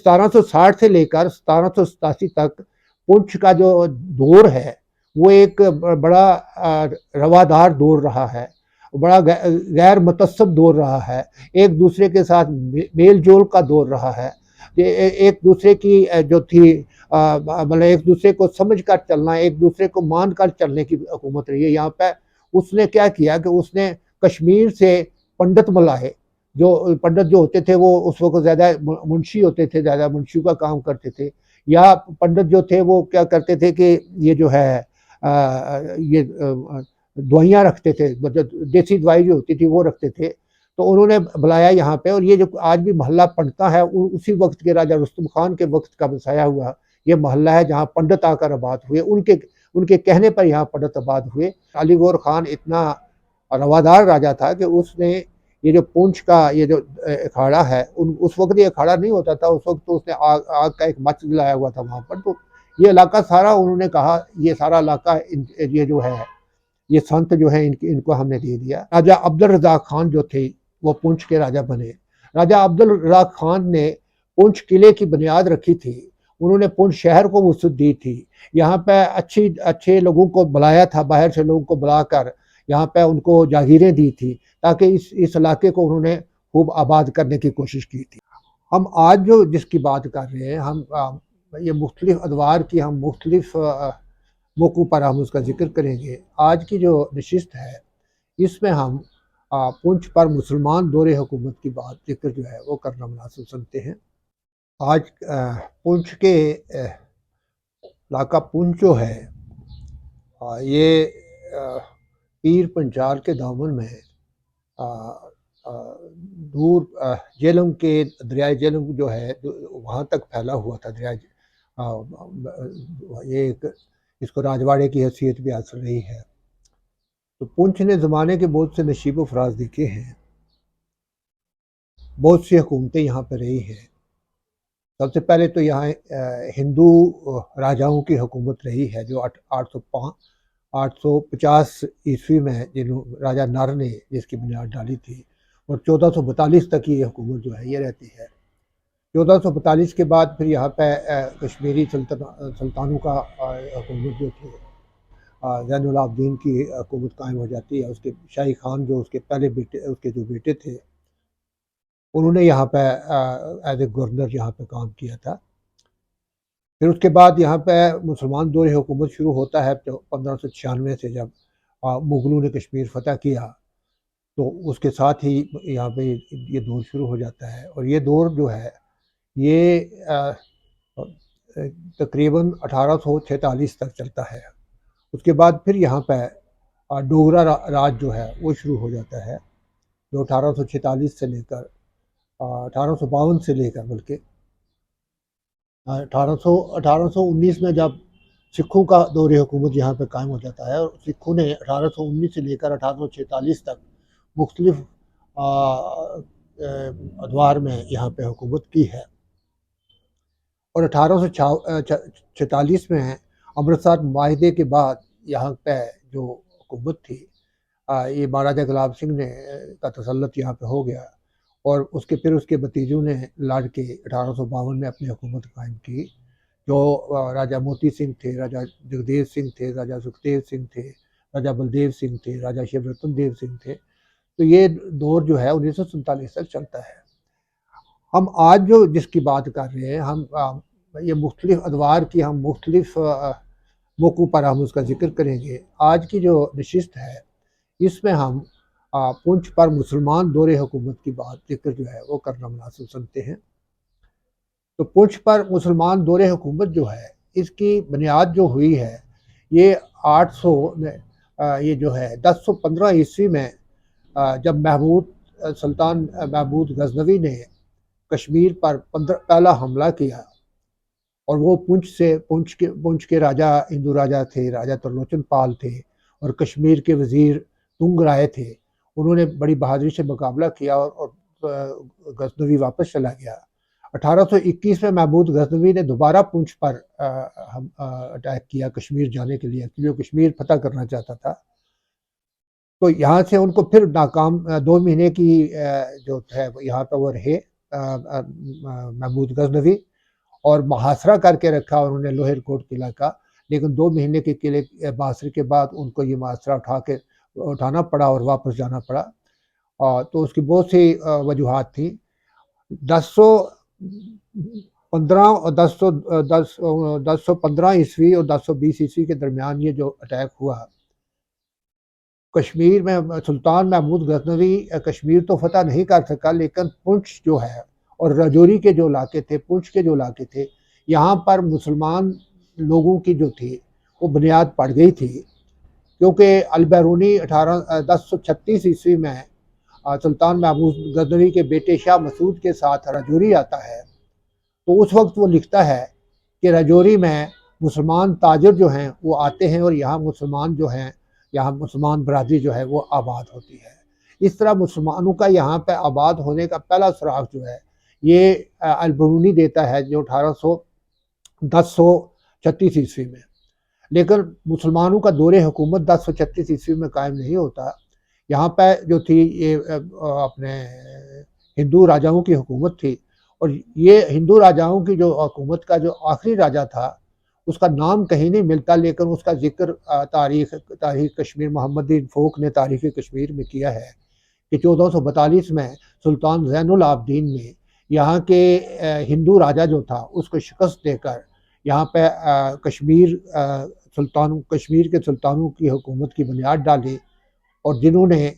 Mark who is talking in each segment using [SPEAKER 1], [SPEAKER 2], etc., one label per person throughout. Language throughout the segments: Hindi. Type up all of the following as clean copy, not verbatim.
[SPEAKER 1] 1760 से लेकर 1787 तक पुंछ का जो दौर है वो एक बड़ा रवादार दौर रहा है, बड़ा गैर मुतस्सब दौर रहा है, एक दूसरे के साथ मेल जोल का दौर रहा है। एक दूसरे की जो थी मतलब एक दूसरे को समझ कर चलना, एक दूसरे को मान कर चलने की हुकूमत रही है। यहाँ पे उसने क्या किया कि उसने कश्मीर से पंडित बुलाए, जो पंडित जो होते थे वो उस वक्त ज़्यादा मुंशी होते थे, ज़्यादा मुंशी का काम करते थे, या पंडित जो थे वो क्या करते थे कि ये जो है ये दवाइयाँ रखते थे, मतलब देसी दवाई जो होती थी वो रखते थे। तो उन्होंने बुलाया यहाँ पे, और ये जो आज भी मोहल्ला पनका है उसी वक्त के राजा रुस्तम खान के वक्त का बसाया हुआ ये मोहल्ला है, जहाँ पंडित आकर आबाद हुए, उनके उनके कहने पर यहाँ पंडित आबाद हुए। अलीगौर खान इतना रवादार राजा था कि उसने ये जो पुंछ का ये जो अखाड़ा है, उस वक्त ये अखाड़ा नहीं होता था, उस वक्त तो उसने आग आग का एक मंच जलाया हुआ था वहाँ पर। तो ये इलाका सारा उन्होंने कहा ये सारा इलाका ये जो है ये संत जो है इनको हमने दे दिया। राजा अब्दुल रज़ाक खान जो थे वो पुंछ के राजा बने। राजा अब्दुल रज़ाक खान ने पुंछ किले की बुनियाद रखी थी, उन्होंने पुंछ शहर को वसअत दी थी, यहाँ पे अच्छे लोगों को बुलाया था, बाहर से लोगों को बुलाकर यहाँ पे उनको जागीरें दी थी, ताकि इस इलाके को उन्होंने खूब आबाद करने की कोशिश की थी। हम आज जो जिसकी बात कर रहे हैं, हम ये मुख्तलिफ अदवार की हम मुख्तलिफ मौक़ों पर हम उसका ज़िक्र करेंगे। आज की जो नशिस्त है इसमें हम पुंछ पर मुसलमान दौरे हुकूमत की बात ज़िक्र जो है वो करना मुनासिब समझते हैं। आज पुंछ के इलाका पुंछ जो है ये पीर पंचाल के दामन में दूर झेलम के दरियाए झेलम जो है वहाँ तक फैला हुआ था दरिया। ये एक इसको राजवाड़े की हैसियत भी हासिल रही है। तो पुंछ ने ज़माने के बहुत से नशीब व फराज देखे हैं, बहुत सी हुकूमतें यहाँ पर रही हैं। सबसे पहले तो यहाँ हिंदू राजाओं की हुकूमत रही है, जो 850 ईस्वी में राजा नर ने जिसकी बुनियाद डाली थी, और 1442 तक ये हुकूमत जो है ये रहती है। 1442 के बाद फिर यहाँ पे कश्मीरी सुल्तानों का हुकूमत जो थी, ज़ैनुल आबदीन की हुकूमत कायम हो जाती है। उसके शाही खान जो उसके पहले बेटे, उसके जो बेटे थे, उन्होंने यहाँ पे एज ए गवर्नर यहाँ पे काम किया था। फिर उसके बाद यहाँ पे मुसलमान दौर हुकूमत शुरू होता है 1596 से, जब मुग़लों ने कश्मीर फ़तह किया, तो उसके साथ ही यहाँ पे ये दौर शुरू हो जाता है। और ये दौर जो है ये तकरीबन 1846 तक चलता है। उसके बाद फिर यहाँ पे डोगरा राज जो है वो शुरू हो जाता है, जो 1846 से लेकर 1852 से लेकर बल्कि 1819 में जब सिखों का दौर हुकूमत यहाँ पर कायम हो जाता है, और सिखों ने 1819 से लेकर 1846 तक मुख्तलिफ अदवार में यहाँ पे हुकूमत की है। और 1846 में अमृतसर माहदे के बाद यहाँ पे जो हुकूमत थी, ये महाराजा गुलाब सिंह ने का तसल्लुत यहाँ पे हो गया, और उसके भतीजों ने लड़ के 1852 में अपनी हुकूमत कायम की। जो राजा मोती सिंह थे, राजा जगदेव सिंह थे, राजा सुखदेव सिंह थे, राजा बलदेव सिंह थे, राजा शिवरतन देव सिंह थे। तो ये दौर जो है 1947 तक चलता है। हम आज जो जिसकी बात कर रहे हैं, हम ये मुख्तलिफ अदवार की हम मुख्तलिफ मौक़ों पर हम उसका ज़िक्र करेंगे। आज की जो नशिस्त है इसमें हम पुंछ पर मुसलमान दौरे हुकूमत की बात ज़िक्र जो है वो करना मुनासिब समझते हैं। तो पुंछ पर मुसलमान दौरे हुकूमत जो है इसकी बुनियाद जो हुई है ये 800 ये जो है 1015 ईस्वी में, जब सुल्तान महमूद गजनवी ने कश्मीर पर पहला हमला किया, और वो पुंछ के राजा हिंदू राजा थे, राजा त्रिलोचन पाल थे, और कश्मीर के वज़ीर तुंग राय थे। उन्होंने बड़ी बहादुरी से मुकाबला किया और गजनवी वापस चला गया। 1821 में महमूद गजनवी ने दोबारा पुंछ पर अटैक किया कश्मीर जाने के लिए, क्योंकि वो कश्मीर फतह करना चाहता था। तो यहाँ से उनको फिर नाकाम 2 महीने की जो है यहाँ पर वो रहे महमूद गजनवी। और मुहासरा करके रखा उन्होंने लोहेर कोट किला का। लेकिन 2 महीने के किले मुहासरे के बाद उनको ये मुहासरा उठाना पड़ा और वापस जाना पड़ा। तो उसकी बहुत सी वजूहात थी। 1015 और 1015 ईस्वी और 1020 ईस्वी के दरमियान ये जो अटैक हुआ कश्मीर में, सुल्तान महमूद गजनवी कश्मीर तो फतह नहीं कर सका, लेकिन पुंछ जो है और राजौरी के जो इलाके थे, पुंछ के जो इलाके थे, यहाँ पर मुसलमान लोगों की जो थी वो बुनियाद पड़ गई थी। क्योंकि अल-बैरूनी 1036 ईस्वी में सुल्तान महमूद गजनवी के बेटे शाह मसूद के साथ राजौरी आता है। तो उस वक्त वो लिखता है कि राजौरी में मुसलमान ताजिर जो हैं वो आते हैं और यहाँ मुसलमान जो हैं, यहाँ मुसलमान बरादरी जो है वो आबाद होती है। इस तरह मुसलमानों का यहाँ पे आबाद होने का पहला सुराग जो है ये अल-बैरूनी देता है, जो 1036 ईस्वी में। लेकिन मुसलमानों का दौरे हुकूमत 1036 ईस्वी में कायम नहीं होता। यहाँ पे जो थी ये अपने हिंदू राजाओं की हुकूमत थी, और ये हिंदू राजाओं की जो हुकूमत का जो आखिरी राजा था उसका नाम कहीं नहीं मिलता, लेकिन उसका जिक्र तारीख कश्मीर मोहम्मदीन फ़ोक ने तारीख कश्मीर में किया है कि 1442 में सुल्तान ज़ैनुल आबदीन ने यहाँ के हिंदू राजा जो था उसको शिकस्त देकर यहाँ पे कश्मीर के सुल्तानों की हुकूमत की बुनियाद डाली, और जिन्होंने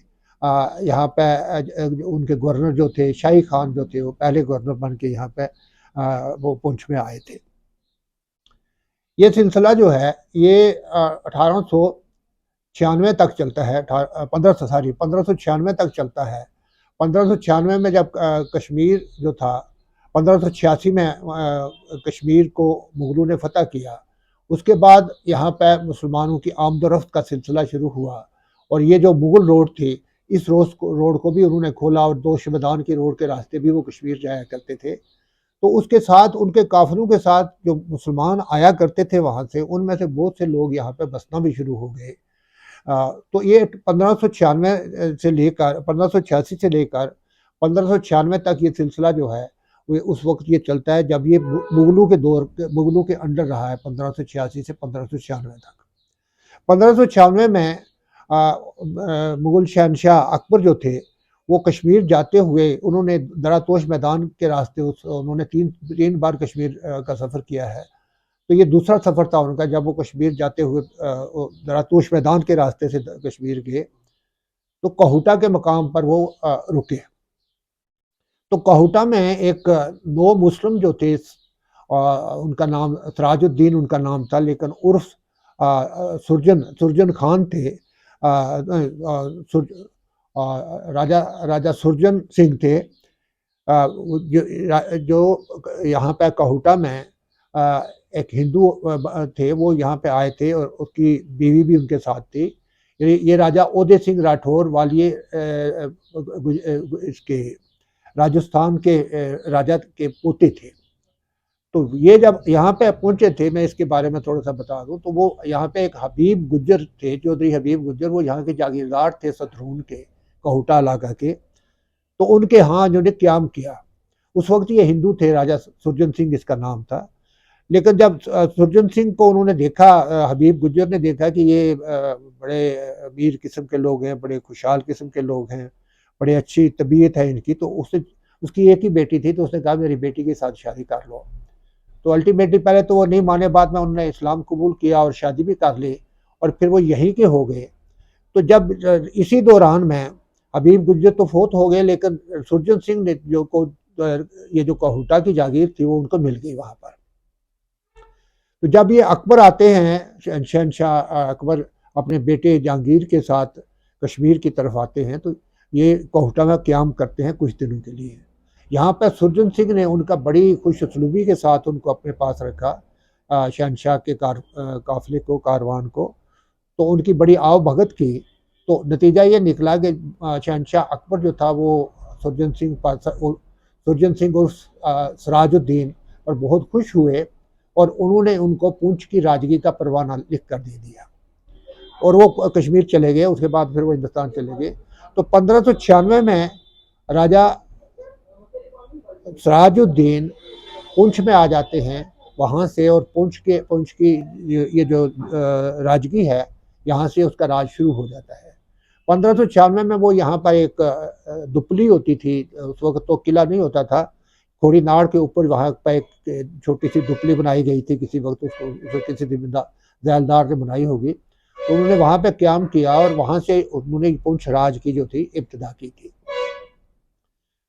[SPEAKER 1] यहाँ पे उनके गवर्नर जो थे, शाही खान जो थे, वो पहले गवर्नर बन के यहाँ पे वो पुंछ में आए थे। ये सिलसिला जो है ये 1896 तक चलता है, 1596 तक चलता है। 1596 में जब कश्मीर जो था, 1586 में कश्मीर को मुगलों ने फतह किया, उसके बाद यहाँ पे मुसलमानों की आमदोरफ्त का सिलसिला शुरू हुआ। और ये जो मुगल रोड थी, इस रोड को भी उन्होंने खोला और दोश मैदान की रोड के रास्ते भी वो कश्मीर जाया करते थे। तो उसके साथ उनके काफिलों के साथ जो मुसलमान आया करते थे वहाँ से, उनमें से बहुत से लोग यहाँ पे बसना भी शुरू हो गए। तो ये 1596 से लेकर 1586 से लेकर 1596 तक ये सिलसिला जो है वो उस वक्त ये चलता है जब ये मुगलों के अंडर रहा है, 1586 से 1596 तक। 1596 में मुगल शहनशाह अकबर जो थे वो कश्मीर जाते हुए उन्होंने दरातोश मैदान के रास्ते उन्होंने तीन बार कश्मीर का सफ़र किया है। तो ये दूसरा सफ़र था उनका, जब वो कश्मीर जाते हुए दरातोश मैदान के रास्ते से कश्मीर गए तो कहूटा के मकाम पर वो रुके। तो कहूटा में एक नो मुस्लिम जो थे, उनका नाम सराजुद्दीन उनका नाम था, लेकिन उर्फ सुरजन खान थे। राजा सुरजन सिंह थे, जो यहाँ पे कहूटा में एक हिंदू थे, वो यहाँ पे आए थे और उसकी बीवी भी उनके साथ थी। ये राजा उदय सिंह राठौर वाली इसके राजस्थान के राजा के पोते थे। तो ये जब यहाँ पे पहुंचे थे, मैं इसके बारे में थोड़ा सा बता दूं, तो वो यहाँ पे एक हबीब गुज्जर थे, चौधरी हबीब गुज्जर, वो यहाँ के जागीरदार थे सतरून के, कहूटा इलाका के। तो उनके यहाँ जिन्होंने क्याम किया, उस वक्त ये हिंदू थे, राजा सुरजन सिंह इसका नाम था। लेकिन जब सुरजन सिंह को उन्होंने देखा, हबीब गुज्जर ने देखा कि ये बड़े अमीर किस्म के लोग हैं, बड़े खुशहाल किस्म के लोग हैं, बड़ी अच्छी तबीयत है इनकी, तो उसकी एक ही बेटी थी, तो उसने कहा मेरी बेटी के साथ शादी कर लो। तो अल्टीमेटली पहले तो वो नहीं माने, बाद में उन्होंने इस्लाम कबूल किया और शादी भी कर ली, और फिर वो यहीं के हो गए। तो जब इसी दौरान में हबीब गुज्जर तो फोत हो गए, लेकिन सुरजन सिंह ने ये जो कहूटा की जागीर थी वो उनको मिल गई वहाँ पर। तो जब ये अकबर आते हैं, शहनशाह अकबर अपने बेटे जहांगीर के साथ कश्मीर की तरफ आते हैं, तो ये कहूटा में क्याम करते हैं कुछ दिनों के लिए। यहाँ पर सुरजन सिंह ने उनका बड़ी खुशसलूबी के साथ उनको अपने पास रखा, शहनशाह के काफिले को, कारवान को। तो उनकी बड़ी आव भगत की। तो नतीजा ये निकला कि शहनशाह अकबर जो था वो सुरजन सिंह और सराजुद्दीन पर बहुत खुश हुए, और उन्होंने उनको पुंछ की राजगी का परवाना लिख कर दे दिया, और वो कश्मीर चले गए। उसके बाद फिर वो हिंदुस्तान चले गए। तो 1596 में राजा सराजुद्दीन पुंछ में आ जाते हैं वहाँ से, और पुंछ की ये जो राजगी है, यहाँ से उसका राज शुरू हो जाता है। 1596 में वो यहाँ पर एक दुपली होती थी, उस वक्त तो किला नहीं होता था, थोड़ी नाड़ के ऊपर वहाँ पर एक छोटी सी दुपली बनाई गई थी, किसी वक्त उसको किसी जैलदार ने बनाई होगी। तो उन्होंने वहाँ पे क्याम किया और वहाँ से उन्होंने पुंछ राज की जो थी इब्तदा की थी।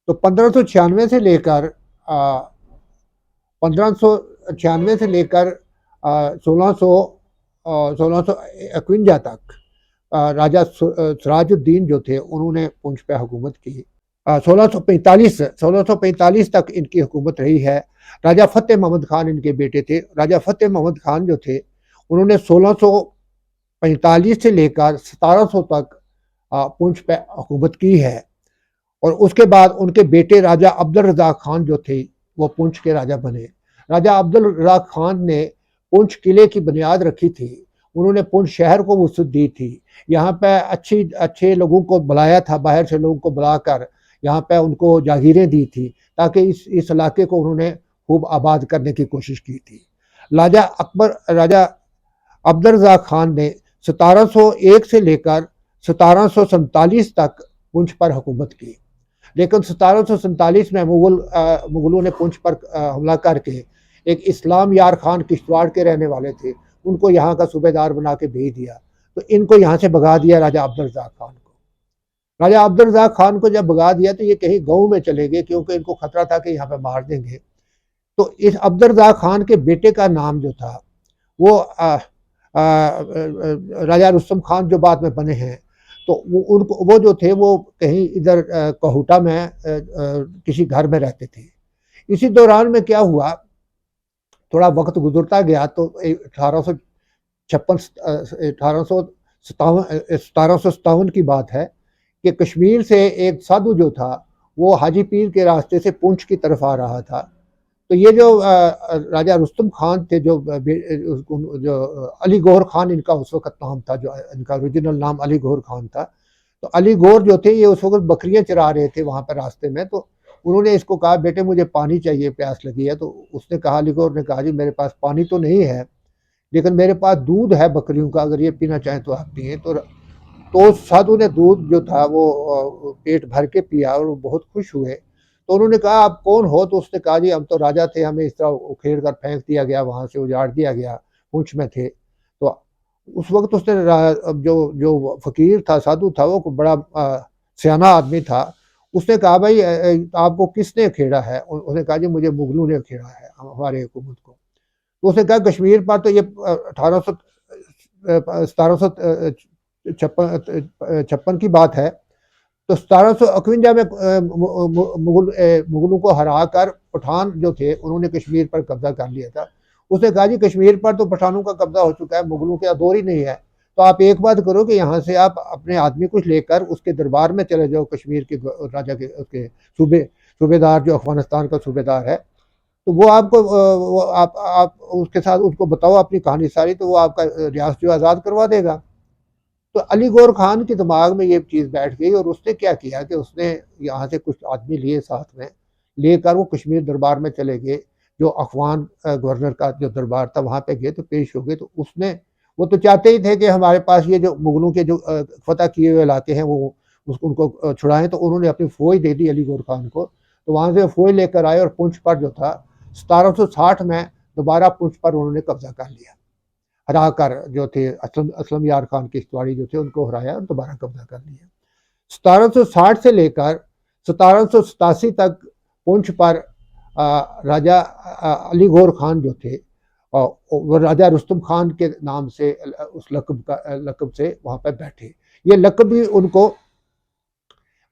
[SPEAKER 1] तो 1596 से लेकर 1596 से लेकर 1651 तक राजा सिराजुद्दीन जो थे उन्होंने पुंछ पे हुकूमत की। 1645 तक इनकी हुकूमत रही है। राजा फतेह मोहम्मद खान इनके बेटे थे। राजा फतेह मोहम्मद खान जो थे उन्होंने 1645 से लेकर 1700 तक पुंछ पे हुकूमत की है, और उसके बाद उनके बेटे राजा अब्दुल रज़ाक खान जो थे वो पुंछ के राजा बने। राजा अब्दुल रज़ाक खान ने पुंछ किले की बुनियाद रखी थी, उन्होंने पुंछ शहर को वसअत दी थी, यहाँ पे अच्छे लोगों को बुलाया था, बाहर से लोगों को बुलाकर यहाँ पे उनको जागीरें दी थी, ताकि इस इलाके को उन्होंने खूब आबाद करने की कोशिश की थी। राजा अब्दुल रज़ाक खान ने 1701 से लेकर 1747 तक पुंछ पर हुकूमत की, लेकिन 1747 में मुगलों ने पुंछ पर हमला करके एक इस्लाम यार खान किश्तवाड़ के रहने वाले थे, उनको यहाँ का सूबेदार बना के भेज दिया। तो इनको यहाँ से भगा दिया राजा अब्दुल रज़ाक खान को। राजा अब्दुल रज़ाक खान को जब भगा दिया तो ये कहीं गाँव में चले गए, क्योंकि इनको खतरा था कि यहाँ पे मार देंगे। तो इस अब्दुल रज़ाक खान के बेटे का नाम जो था वो राजा रुस्तम खान जो बाद में बने हैं, तो वो जो थे वो कहीं इधर कहुटा में किसी घर में रहते थे। इसी दौरान में क्या हुआ, थोड़ा वक्त गुजरता गया तो 1757 की बात है कि कश्मीर से एक साधु जो था वो हाजी पीर के रास्ते से पुंछ की तरफ आ रहा था। तो ये जो राजा रुस्तम खान थे, जो अली गौहर खान इनका उस वक्त नाम था, जो इनका ओरिजिनल नाम अली गौहर खान था। तो अली गौर जो थे ये उस वक्त बकरियां चरा रहे थे वहाँ पर रास्ते में। तो उन्होंने इसको कहा, बेटे मुझे पानी चाहिए, प्यास लगी है। तो उसने कहा, अली गौर ने कहा, जी मेरे पास पानी तो नहीं है, लेकिन मेरे पास दूध है बकरियों का, अगर ये पीना चाहें तो आप पिए। तो साधु ने दूध जो था वो पेट भर के पिया और वो बहुत खुश हुए। तो उन्होंने कहा, आप कौन हो? तो उसने कहा, जी हम तो राजा थे, हमें इस तरह उखेड़ कर फेंक दिया गया, वहाँ से उजाड़ दिया गया, पुंछ में थे। तो उस वक्त उसने जो फकीर था, साधु था, वो बड़ा सियाना आदमी था। उसने कहा, भाई आपको किसने खेड़ा है? उसने कहा, जी मुझे मुगलों ने खेड़ा है, हमारे हुकूमत को। तो उसने कहा, कश्मीर पर तो ये 1756 की बात है। तो 1751 में मुगलों को हरा कर पठान जो थे उन्होंने कश्मीर पर कब्जा कर लिया था। उसने कहा, जी कश्मीर पर तो पठानों का कब्जा हो चुका है, मुगलों के दौर ही नहीं है। तो आप एक बात करो कि यहाँ से आप अपने आदमी कुछ लेकर उसके दरबार में चले जाओ, कश्मीर के राजा के उसके सूबेदार जो अफगानिस्तान का सूबेदार है, तो वो आपको वो आप उसके साथ उसको बताओ अपनी कहानी सारी, तो वो आपका रियासत जो आज़ाद करवा देगा। तो अली गौर खान के दिमाग में ये चीज़ बैठ गई, और उसने क्या किया कि उसने यहाँ से कुछ आदमी लिए साथ में, लेकर वो कश्मीर दरबार में चले गए। जो अफगान गवर्नर का जो दरबार था वहाँ पे गए तो पेश हो गए। तो उसने वो तो चाहते ही थे कि हमारे पास ये जो मुगलों के जो फतह किए हुए इलाके हैं वो उनको छुड़ाएं। तो उन्होंने अपनी फौज दे दी अली गौर खान को। तो वहाँ से फौज लेकर आए और पुंछ पर जो था 1760 में दोबारा पुंछ पर उन्होंने कब्जा कर लिया। हरा कर जो थे असलम यार खान किश्तवाड़ी जो थे उनको हराया और दोबारा कब्जा कर लिया। 1760 से लेकर 1787 तक पुंछ पर राजा अली गौर खान जो थे वो राजा रुस्तम खान के नाम से उस लकब से वहाँ पर बैठे। ये लकब भी उनको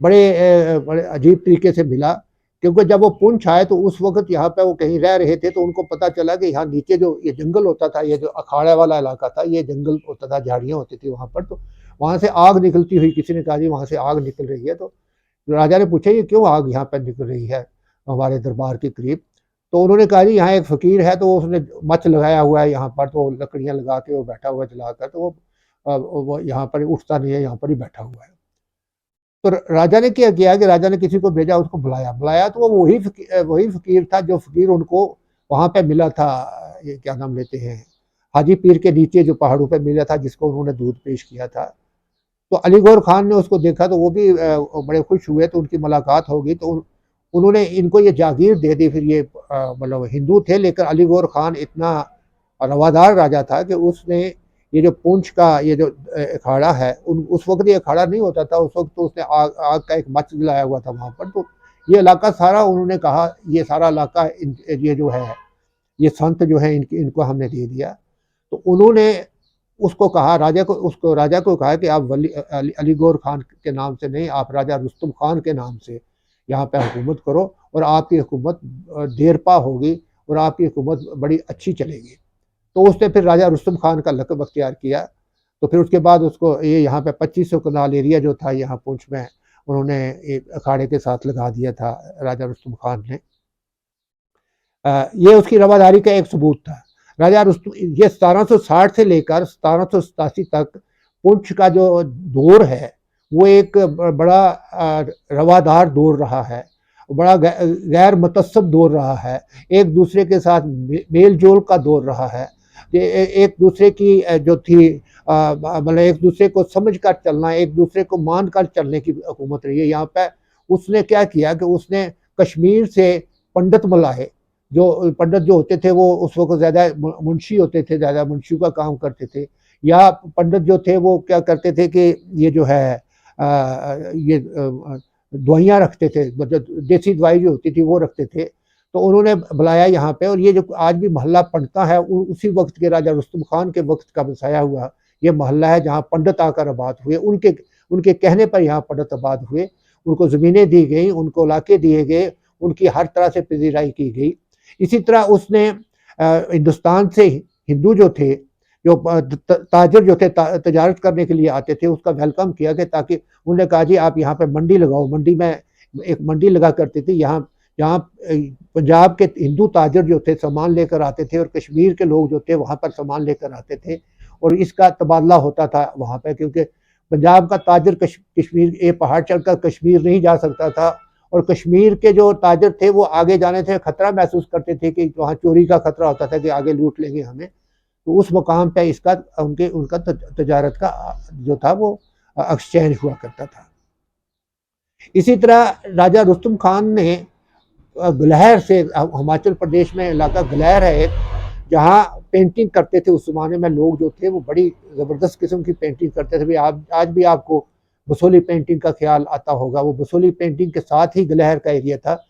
[SPEAKER 1] बड़े अजीब तरीके से मिला, क्योंकि जब वो पुंछ आए तो उस वक्त यहाँ पे वो कहीं रह रहे थे, तो उनको पता चला कि यहाँ नीचे जो ये जंगल होता था, ये जो अखाड़ा वाला इलाका था, ये जंगल होता था, झाड़ियाँ होती थी वहाँ पर। तो वहाँ से आग निकलती हुई, किसी ने कहा, जी वहाँ से आग निकल रही है। तो राजा ने पूछा, ये क्यों आग यहाँ पर निकल रही है हमारे दरबार के करीब? तो उन्होंने कहा, जी यहाँ एक फकीर है, तो उसने मच लगाया हुआ है यहाँ पर, तो लकड़ियाँ लगा के वो बैठा हुआ है जलाकर, तो वो यहाँ पर उठता नहीं है, यहाँ पर ही बैठा हुआ है। तो राजा ने क्या किया कि राजा ने किसी को भेजा, उसको बुलाया तो वो वही फकीर था जो फकीर उनको वहाँ पे मिला था, ये क्या नाम लेते हैं, हाजी पीर के नीचे जो पहाड़ों पे मिला था, जिसको उन्होंने दूध पेश किया था। तो अली गौहर खान ने उसको देखा तो वो भी बड़े खुश हुए, तो उनकी मुलाकात होगी, तो उन्होंने इनको ये जागीर दे दी। फिर ये मतलब हिंदू थे, लेकिन अली गौहर खान इतना रवादार राजा था कि उसने ये जो पुंछ का ये जो अखाड़ा है, उस वक्त ये अखाड़ा नहीं होता था, उस वक्त तो उसने आग आग का एक मंच जलाया हुआ था वहाँ पर। तो ये इलाका सारा उन्होंने कहा, ये सारा इलाका ये जो है, ये संत जो है इनको हमने दे दिया। तो उन्होंने उसको कहा, राजा को कहा कि आप अली गौहर खान के नाम से नहीं, आप राजा रुस्तम खान के नाम से यहाँ पे हुकूमत करो, और आपकी हुकूमत देरपा होगी, और आपकी हुकूमत बड़ी अच्छी चलेगी। तो उसने फिर राजा रुस्तम खान का लक़ब अख्तियार किया। तो फिर उसके बाद उसको ये यहाँ पे 2500 कनाल एरिया जो था यहाँ पुंछ में, उन्होंने एक अखाड़े के साथ लगा दिया था राजा रुस्तम खान ने। ये उसकी रवादारी का एक सबूत था। राजा रुस्तम, ये 1760 से लेकर 1787 तक पुंछ का जो दौर है, वो एक बड़ा रवादार दौर रहा है, बड़ा गैर मुतस्सब दौर रहा है, एक दूसरे के साथ मेल जोल का दौर रहा है। एक दूसरे की जो थी मतलब एक दूसरे को समझ कर चलना, एक दूसरे को मान कर चलने की हुकूमत रही है यहाँ पे। उसने क्या किया कि उसने कश्मीर से पंडित बुलाए, जो पंडित जो होते थे वो उस वक्त ज़्यादा मुंशी होते थे, ज़्यादा मुंशियों का काम करते थे, या पंडित जो थे वो क्या करते थे कि ये जो है ये दवाइयाँ रखते थे, मतलब देसी दवाई जो होती थी वो रखते थे। तो उन्होंने बुलाया यहाँ पे, और ये जो आज भी मोहल्ला पनता है, उसी वक्त के राजा रुस्तम खान के वक्त का बसाया हुआ ये मोहल्ला है, जहाँ पंडित आकर आबाद हुए। उनके उनके कहने पर यहाँ पंडित आबाद हुए, उनको ज़मीनें दी गई, उनको इलाके दिए गए, उनकी हर तरह से पजीराई की गई। इसी तरह उसने हिंदुस्तान से हिंदू जो थे, जो ताजर जो थे तजारत करने के लिए आते थे, उसका वेलकम किया कि ताकि उन्होंने कहा जी आप यहाँ पे मंडी लगाओ। मंडी में एक मंडी लगा करती थी यहाँ, जहाँ पंजाब के हिंदू ताजर जो थे सामान लेकर आते थे, और कश्मीर के लोग जो थे वहाँ पर सामान लेकर आते थे, और इसका तबादला होता था वहाँ पर, क्योंकि पंजाब का ताजर कश्मीर ये पहाड़ चढ़कर कश्मीर नहीं जा सकता था, और कश्मीर के जो ताजर थे वो आगे जाने से खतरा महसूस करते थे कि वहाँ चोरी का खतरा होता था कि आगे लूट लेंगे हमें। तो उस मकाम पे इसका उनका तजारत का जो था वो एक्सचेंज हुआ करता था। इसी तरह राजा रुस्तम खान ने गलहर से, हिमाचल प्रदेश में इलाका गलहर है एक, जहाँ पेंटिंग करते थे उस ज़माने में लोग जो थे, वो बड़ी ज़बरदस्त किस्म की पेंटिंग करते थे। आज भी आपको बसोली पेंटिंग का ख्याल आता होगा, वो बसोली पेंटिंग के साथ ही गलहर का एरिया था।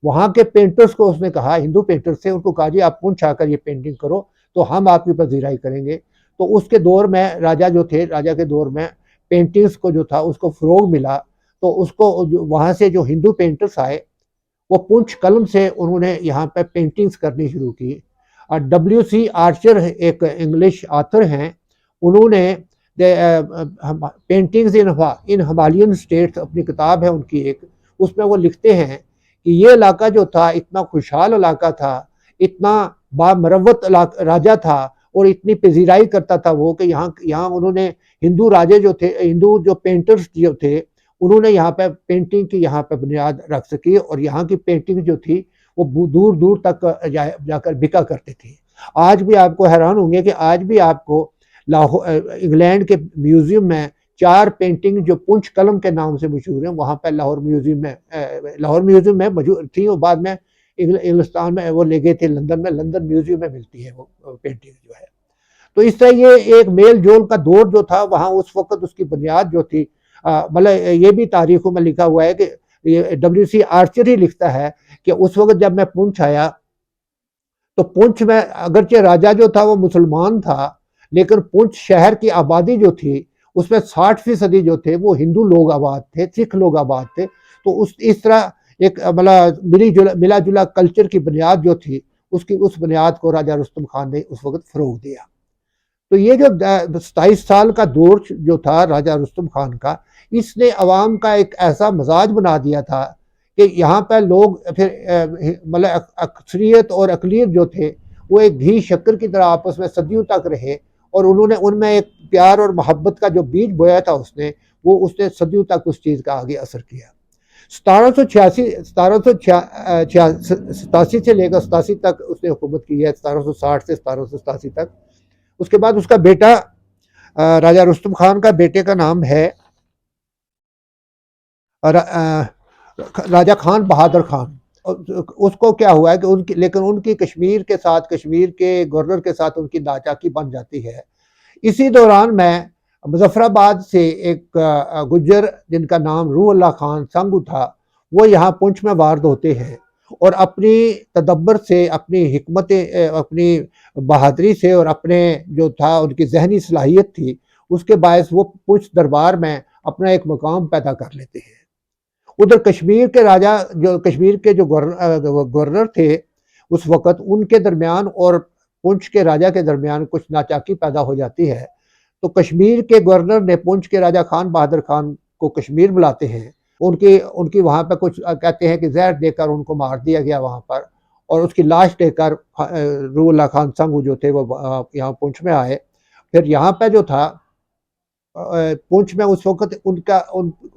[SPEAKER 1] वहाँ के पेंटर्स को उसने कहा, हिंदू पेंटर्स थे, उनको कहा जी आप पुंछ आकर ये पेंटिंग करो तो हम आपकी पजीराई करेंगे। तो उसके दौर में राजा जो थे, राजा के दौर में पेंटिंग्स को जो था उसको फ़रोग मिला। तो उसको वहाँ से जो हिंदू पेंटर्स आए, वो पुंछ कलम से उन्होंने यहाँ पे पेंटिंग्स करनी शुरू की। और W.C. आर्चर एक इंग्लिश ऑथर हैं, उन्होंने पेंटिंग्स इन हिमालयन स्टेट्स अपनी किताब है उनकी एक, उसमें वो लिखते हैं कि ये इलाका जो था इतना खुशहाल इलाका था, इतना बामरवत राजा था, और इतनी पजीराई करता था वो कि यहाँ उन्होंने हिंदू राजे जो थे, हिंदू जो पेंटर्स जो थे, उन्होंने यहाँ पे पेंटिंग की यहाँ पे बुनियाद रख सकी, और यहाँ की पेंटिंग जो थी वो दूर दूर तक जाकर बिका करते थे। आज भी आपको हैरान होंगे कि आज भी आपको लाहौर इंग्लैंड के म्यूजियम में 4 पेंटिंग जो पुंछ कलम के नाम से मशहूर हैं, वहाँ पर लाहौर म्यूजियम में मौजूद थी, और बाद में इंग्लिस्तान में वो ले गए थे लंदन में, लंदन म्यूजियम में मिलती है वो पेंटिंग जो है। तो इस तरह ये एक मेल जोल का दौर जो था, वहाँ उस वक्त उसकी बुनियाद जो थी, मतलब ये भी तारीखों में लिखा हुआ है कि ये W.C. आर्चर ही लिखता है कि उस वक्त जब मैं पुंछ आया, तो पुंछ में अगरचे राजा जो था वो मुसलमान था, लेकिन पुंछ शहर की आबादी जो थी उसमें 60% जो थे वो हिंदू लोग आबाद थे, सिख लोग आबाद थे। तो इस तरह एक मतलब मिला जुला कल्चर की बुनियाद जो थी, उस बुनियाद को राजा रुस्तम खान ने उस वक्त फ़रोग दिया। तो ये जो 27 साल का दौर जो था राजा रुस्तम खान का, इसने अवाम का एक ऐसा मजाज बना दिया था कि यहाँ पर लोग फिर मतलब अक्सरियत और अकलियत जो थे वो एक घी शक्कर की तरह आपस में सदियों तक रहे, और उन्होंने उनमें एक प्यार और मोहब्बत का जो बीज बोया था उसने सदियों तक उस चीज़ का आगे असर किया। सतासी से लेकर 87 तक उसने हुकूमत की है, 1760 से 1787 तक। उसके बाद उसका बेटा राजा रुस्तम खान का बेटे का नाम है राजा खान बहादुर खान। उसको क्या हुआ है कि उनकी कश्मीर के साथ, कश्मीर के गवर्नर के साथ उनकी नाचाकी बन जाती है। इसी दौरान मैं मुजफ्फराबाद से एक गुज्जर जिनका नाम रूह अल्लाह खान संगू था, वो यहाँ पुंछ में वारद होते हैं और अपनी तदब्बर से, अपनी हिकमत, अपनी बहादुरी से और अपने जो था उनकी जहनी सलाहियत थी, उसके बायस वो पुंछ दरबार में अपना एक मकाम पैदा कर लेते हैं। उधर कश्मीर के राजा, जो कश्मीर के जो गवर्नर थे उस वक़्त, उनके दरमियान और पुंछ के राजा के दरमियान कुछ नाचाकी पैदा हो जाती है। तो कश्मीर के गवर्नर ने पुंछ के राजा खान बहादुर खान को कश्मीर बुलाते हैं। उनकी उनकी वहाँ पे कुछ कहते हैं कि जहर देकर उनको मार दिया गया वहाँ पर, और उसकी लाश लेकर रूह अल्लाह खान संगू जो थे वो यहाँ पुंछ में आए। फिर यहाँ पे जो था पुंछ में उस वक़्त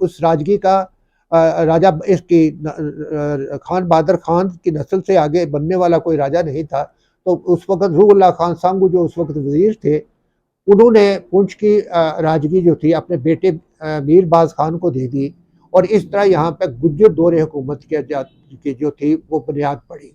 [SPEAKER 1] उस राजगी का राजा इसकी खान बहादुर खान की नस्ल से आगे बनने वाला कोई राजा नहीं था। तो उस वक़्त रूह अल्लाह खान संगू जो उस वक़्त वज़ीर थे, उन्होंने पुंछ की राजगी जो थी अपने बेटे मीरबाज खान को दे दी, और इस तरह यहाँ पे गुज्जर दौरे हुकूमत की जो थी वो बुनियाद पड़ी।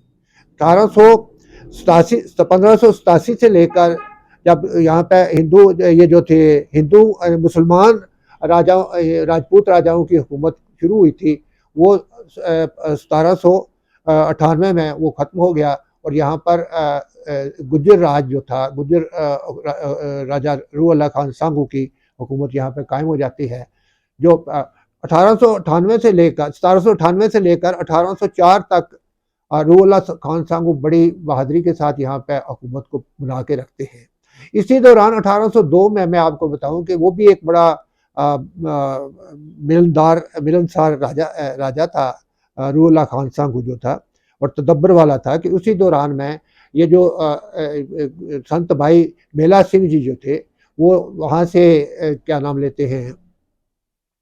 [SPEAKER 1] 1587 से लेकर जब यहाँ पे हिंदू ये जो थे हिंदू मुसलमान राजपूत राजाओं की हुकूमत शुरू हुई थी, वो 1798 में वो ख़त्म हो गया, और यहाँ पर गुज्जर राज जो था, गुज्जर राजा रूह अल्लाह खान सांगू की हुकूमत यहाँ पे कायम हो जाती है, जो 1898 से लेकर 1798 से लेकर 1804 तक रूह अल्लाह खान सांगू बड़ी बहादुरी के साथ यहाँ पे हुकूमत को बना के रखते हैं। इसी दौरान 1802 में मैं आपको बताऊं कि वो भी एक बड़ा मिलनसार राजा था, रूह अल्लाह खान सांगू जो था, और तदब्बर वाला था कि उसी दौरान में ये जो संत भाई मेला सिंह जी जो थे, वो वहाँ से क्या नाम लेते हैं,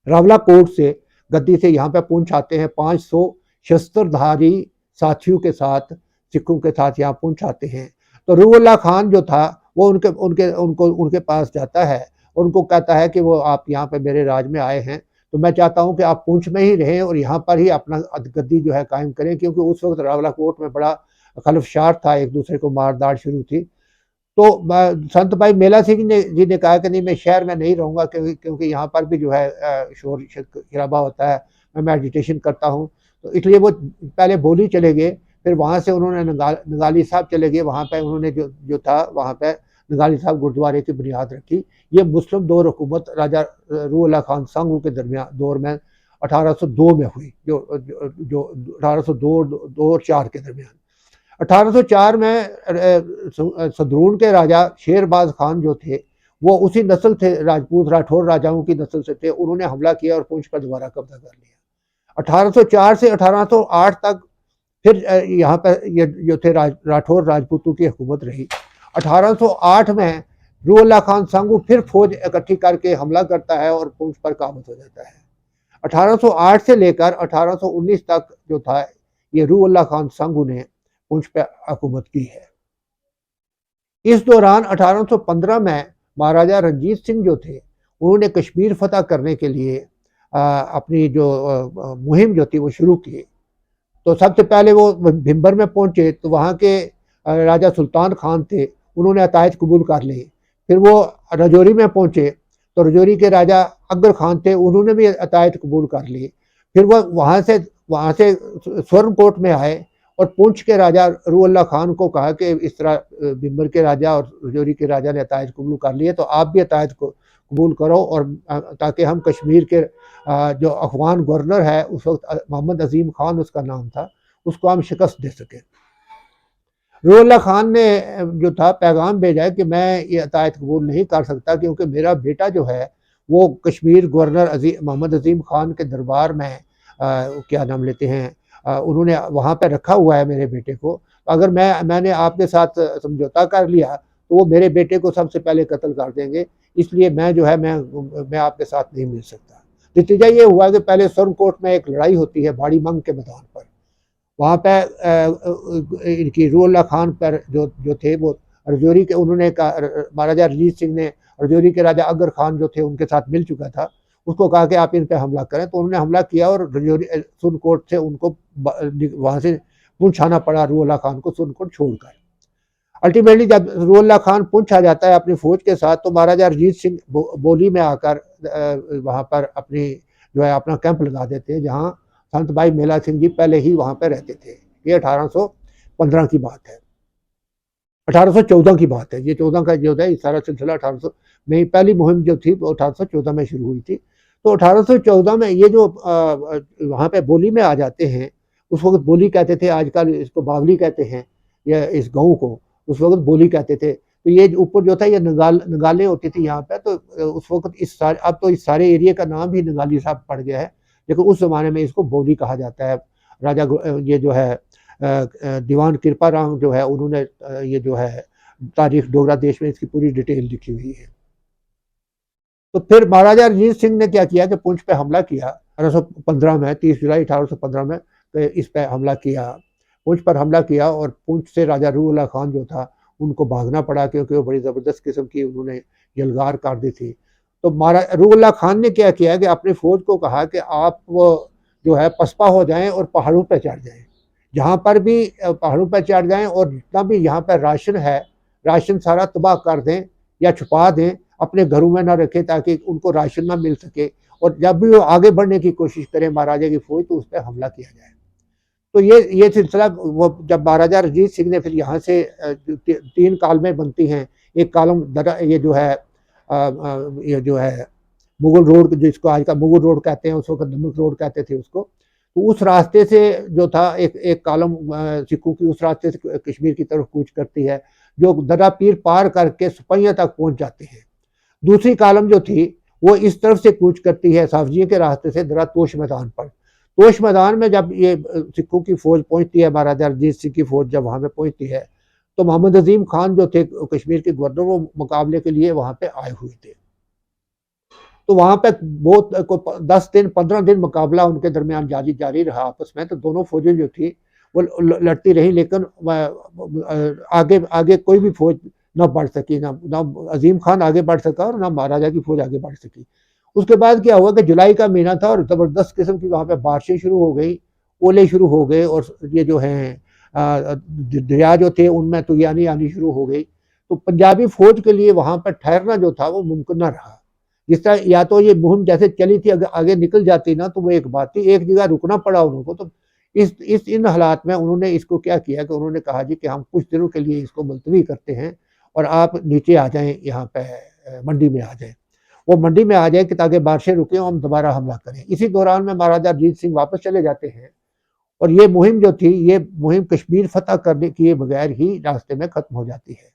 [SPEAKER 1] रावलाकोट से गद्दी से यहाँ पे पुंछ आते हैं। 500 शस्त्रधारी साथियों के साथ, सिखों के साथ यहाँ पुंछ आते हैं। तो रूह अल्लाह खान जो था वो उनके पास जाता है, उनको कहता है कि वो आप यहाँ पे मेरे राज में आए हैं, तो मैं चाहता हूँ कि आप पुंछ में ही रहें और यहाँ पर ही अपना गद्दी जो है कायम करें, क्योंकि उस वक्त रावलाकोट में बड़ा खलफशार था, एक दूसरे को मारदाड़ शुरू थी। तो संत भाई मेला सिंह जी ने कहा कि नहीं, मैं शहर में नहीं रहूँगा, क्योंकि यहाँ पर भी जो है शोर शराबा होता है, मैं मेडिटेशन करता हूँ। तो इसलिए वो पहले बोली चले गए, फिर वहाँ से उन्होंने नगाली साहब चले गए, वहाँ पे उन्होंने जो था वहाँ पे नगाली साहब गुरुद्वारे की बुनियाद रखी। ये मुस्लिम दौर हुकूमत राजा रूह अल्लाह खान सांगू के दरमियान दौर में 1802 में हुई, जो 1802 और 4 के दरमियान। 1804 में सदरून के राजा शेरबाज खान जो थे, वो उसी नस्ल थे, राजपूत राठौर राजाओं की नस्ल से थे, उन्होंने हमला किया और पुंछ पर दोबारा कब्जा कर लिया। 1804 से 1808 तक फिर यहाँ पर ये जो थे राठौर राजपूतों की हुकूमत रही। 1808 में रूह अल्लाह खान सांगू फिर फौज इकट्ठी करके हमला करता है और पुंछ पर काबू हो जाता है। 1808 से लेकर 1819 तक जो था, ये रूह अल्लाह खान सांगू ने पुंछ पर हुकूमत की है। इस दौरान 1815 में महाराजा रणजीत सिंह जो थे, उन्होंने कश्मीर फतह करने के लिए अपनी जो मुहिम जो थी वो शुरू की। तो सबसे पहले वो भिम्बर में पहुंचे, तो वहाँ के राजा सुल्तान खान थे, उन्होंने अतायत कबूल कर ली। फिर वो रजौरी में पहुंचे, तो रजौरी के राजा अकबर खान थे, उन्होंने भी अतायत कबूल कर ली। फिर वो वहाँ से स्वर्णकोट में आए और पुंछ के राजा रूह अल्लाह खान को कहा कि इस तरह भिम्बर के राजा और रजौरी के राजा ने अतायत कबूल कर लिए, तो आप भी अतायत को कबूल करो, और ताकि हम कश्मीर के जो अफगान गवर्नर है उस वक्त मोहम्मद अजीम खान उसका नाम था, उसको हम शिकस्त दे सके। रूह अल्लाह खान ने जो था पैगाम भेजा कि मैं ये अतायत कबूल नहीं कर सकता, क्योंकि मेरा बेटा जो है वो कश्मीर गवर्नर मोहम्मद अजीम खान के दरबार में क्या नाम लेते हैं, उन्होंने वहाँ पे रखा हुआ है मेरे बेटे को। अगर मैंने आपके साथ समझौता कर लिया तो वो मेरे बेटे को सबसे पहले कत्ल कर देंगे, इसलिए मैं जो है मैं आपके साथ नहीं मिल सकता। नतीजा ये हुआ कि पहले सुरनकोट में एक लड़ाई होती है बाड़ी मंग के मैदान पर। वहाँ पे इनकी रूहुल्लाह खान पर जो थे वो रजौरी के, उन्होंने महाराजा रणजीत सिंह ने रजौरी के राजा अगर खान जो थे उनके साथ मिल चुका था, उसको कहा कि आप इन पे हमला करें, तो उन्होंने हमला किया और रजौरी सुरनकोट से उनको वहाँ से पुंछ आना पड़ा रूहुल्लाह खान को सुरनकोट छोड़कर। अल्टीमेटली जब रूहुल्लाह खान पुंछ आ जाता है अपनी फौज के साथ, तो महाराजा रणजीत सिंह बोली में आकर वहाँ पर अपनी जो है अपना कैंप लगा देते हैं, जहाँ संत भाई मेला सिंह जी पहले ही वहाँ पर रहते थे। ये 1815 की बात है, 1814 की बात है। ये 14 का जो है सारा सिलसिला 1800 में पहली मुहिम जो थी वो 1814 में शुरू हुई थी। तो 1814 में ये जो वहाँ पे बोली में आ जाते हैं, उस वक्त बोली कहते थे, आजकल इसको बावली कहते हैं, या इस गाँव को उस वक्त बोली कहते थे। तो ये ऊपर जो था ये नगालें होती थी यहाँ पे, तो उस वक्त अब तो इस सारे एरिया का नाम ही नगाली साहब पड़ गया है, लेकिन उस ज़माने में इसको बोली कहा जाता है। राजा ये जो है दीवान कृपा राम जो है, उन्होंने ये जो है तारीख डोगरा देश में इसकी पूरी डिटेल लिखी हुई है। तो फिर महाराजा रणजीत सिंह ने क्या किया कि पुंछ पे हमला किया 1815 में, 30 जुलाई 1815 में इस पे हमला किया, पुंछ पर हमला किया। और पुंछ से राजा रूहुल्लाह खान जो था उनको भागना पड़ा, क्योंकि वो बड़ी ज़बरदस्त किस्म की उन्होंने यलगार काट दी थी। तो रूहुल्लाह खान ने क्या किया कि अपनी फौज को कहा कि आप वो जो है पसपा हो जाएं और पहाड़ों पर चढ़ जाएं, जहाँ पर भी पहाड़ों पर चढ़ जाएं, और जितना भी यहाँ पर राशन है, राशन सारा तबाह कर दें या छुपा दें, अपने घरों में ना रखें ताकि उनको राशन ना मिल सके। और जब भी वो आगे बढ़ने की कोशिश करें महाराजा की फौज, तो उस पर हमला किया जाए। तो ये सिलसिला वो जब महाराजा रणजीत सिंह ने फिर यहाँ से 3 कालमें बनती हैं। एक कालम ये जो है मुगल रोड, जिसको आज का मुगल रोड कहते हैं, उस वक्त नमक रोड कहते थे उसको। तो उस रास्ते से जो था एक कालम सिखों की उस रास्ते से कश्मीर की तरफ कूच करती है, जो दर्रा पीर पार करके सुपैया तक पहुंच जाते हैं। दूसरी कालम जो थी वो इस तरफ से कूच करती है साफजियों के रास्ते से दर्रा तोश मैदान पर। तोश मैदान में जब ये सिखों की फौज पहुंचती है, महाराजा रणजीत सिंह की फौज जब वहां पे पहुंचती है, तो मोहम्मद अजीम खान जो थे कश्मीर के गवर्नर, वो मुकाबले के लिए वहां पे आए हुए थे। तो वहां पे बहुत 10 दिन 15 दिन मुकाबला उनके दरमियान जारी रहा आपस में। तो दोनों फौजें जो थी वो लड़ती रही, लेकिन आगे आगे कोई भी फौज ना बढ़ सकी, ना अजीम खान आगे बढ़ सका और ना महाराजा की फौज आगे बढ़ सकी। उसके बाद क्या हुआ कि जुलाई का महीना था और ज़बरदस्त किस्म की वहाँ पे बारिशें शुरू हो गई, ओले शुरू हो गए, और ये जो हैं दरिया जो थे उनमें तो यानी आनी शुरू हो गई। तो पंजाबी फौज के लिए वहाँ पर ठहरना जो था वो मुमकिन ना रहा। जिस तरह या तो ये मुहिम जैसे चली थी, अगर आगे निकल जाती ना तो वो एक बात थी, एक जगह रुकना पड़ा उनको। तो इन हालात में उन्होंने इसको क्या किया कि उन्होंने कहा जी कि हम कुछ दिनों के लिए इसको मुलतवी करते हैं और आप नीचे आ जाएं, यहाँ पे मंडी में आ जाएं। वो मंडी में आ जाए कि ताकि बारिशें रुकें और हम दोबारा हमला करें। इसी दौरान में महाराजा रणजीत सिंह वापस चले जाते हैं और ये मुहिम जो थी, ये मुहिम कश्मीर फतह करने किए बगैर ही रास्ते में खत्म हो जाती है।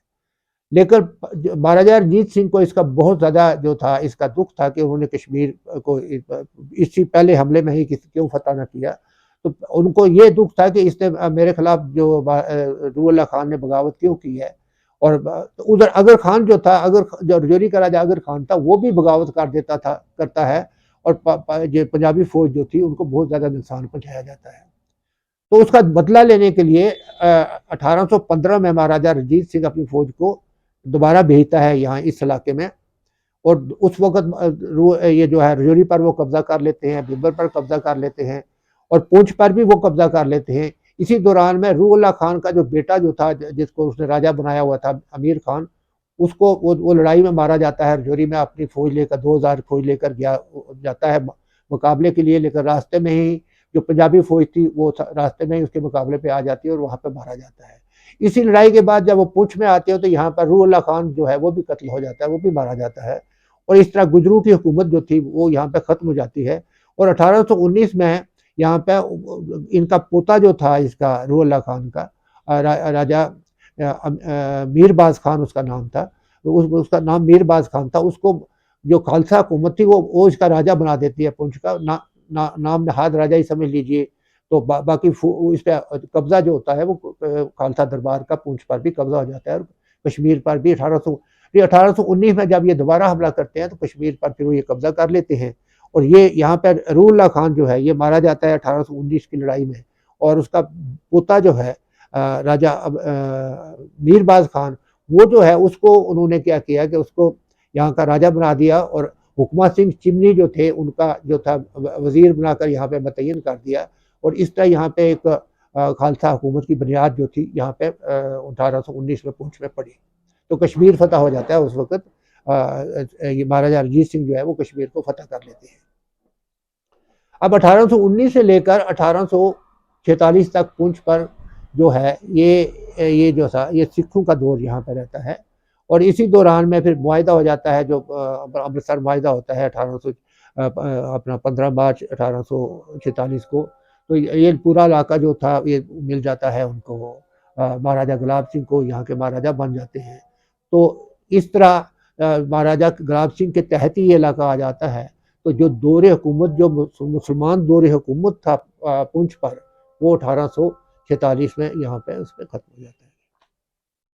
[SPEAKER 1] लेकिन महाराजा रणजीत सिंह को इसका बहुत ज़्यादा जो था इसका दुख था कि उन्होंने कश्मीर को इससे पहले हमले में ही क्यों फतह न किया। तो उनको ये दुख था कि इसने मेरे खिलाफ जो रूहुल्लाह खान ने बगावत क्यों की है। और उधर अगर खान जो था, अगर जो रजौरी का राजा अगर खान था, वो भी बगावत कर देता था, करता है, और जो पंजाबी फौज जो थी उनको बहुत ज़्यादा नुकसान पहुँचाया जाता है। तो उसका बदला लेने के लिए 1815 में महाराजा रणजीत सिंह अपनी फौज को दोबारा भेजता है यहाँ इस इलाके में। और उस वक्त ये जो है रजौरी पर वो कब्जा कर लेते हैं, बिबर पर कब्जा कर लेते हैं, और पुंछ पर भी वो कब्जा कर लेते हैं। इसी दौरान में रूहुल्लाह खान का जो बेटा जो था, जिसको उसने राजा बनाया हुआ था, अमीर खान, उसको वो लड़ाई में मारा जाता है। रजौरी में अपनी फौज लेकर 2000 फौज लेकर जाता है मुकाबले के लिए, लेकर रास्ते में ही जो पंजाबी फौज थी वो रास्ते में ही उसके मुकाबले पे आ जाती है और वहाँ पे मारा जाता है। इसी लड़ाई के बाद जब वो पुंछ में आते हो तो यहाँ पर रूहुल्लाह खान जो है वो भी कत्ल हो जाता है, वो भी मारा जाता है। और इस तरह गुजरू की हुकूमत जो थी वो यहाँ पे ख़त्म हो जाती है। और 1819 में यहाँ पे इनका पोता जो था, इसका रूहुल्लाह खान का, राजा मीरबाज खान उसका नाम था, उसका नाम मीरबाज खान था। उसको जो खालसा हुकूमत थी वो इसका राजा बना देती है पुंछ का, नाम नहाद राजा ही समझ लीजिए। तो बाकी इस पर कब्जा जो होता है वो खालसा दरबार का पुंछ पर भी कब्जा हो जाता है, और कश्मीर पर भी 1819 में जब ये दोबारा हमला करते हैं तो कश्मीर पर फिर वो ये कब्जा कर लेते हैं। और ये यहाँ पे रूहुल्लाह खान जो है ये मारा जाता है 1819 की लड़ाई में, और उसका पोता जो है राजा मीरबाज खान, वो जो है उसको उन्होंने क्या किया कि उसको यहाँ का राजा बना दिया, और हुक्मा सिंह चिमनी जो थे उनका जो था वजीर बनाकर यहाँ पे मुतय्यन कर दिया। और इस तरह यहाँ पे एक खालसा हुकूमत की बुनियाद जो थी यहाँ पे 1819 में पुंछ में पड़ी। तो कश्मीर फतह हो जाता है उस वक्त। ये महाराजा रणजीत सिंह जो है वो कश्मीर को फतह कर लेते हैं। अब 1819 से लेकर 1846 तक पुंछ पर जो है ये जो था ये सिखों का दौर यहाँ पर रहता है। और इसी दौरान में फिर मुआहिदा हो जाता है, जो अमृतसर मुआहिदा होता है 1800 अपना 15 मार्च 1846 को। तो ये पूरा इलाका जो था ये मिल जाता है उनको, महाराजा गुलाब सिंह को, यहाँ के महाराजा बन जाते हैं। तो इस तरह महाराजा गुलाब सिंह के तहत ही ये इलाका आ जाता है। तो जो दौर हुकूमत, जो मुसलमान दौर हुकूमत था पुंछ पर, वो 1846 में यहाँ पे उस पर ख़त्म हो जाता है।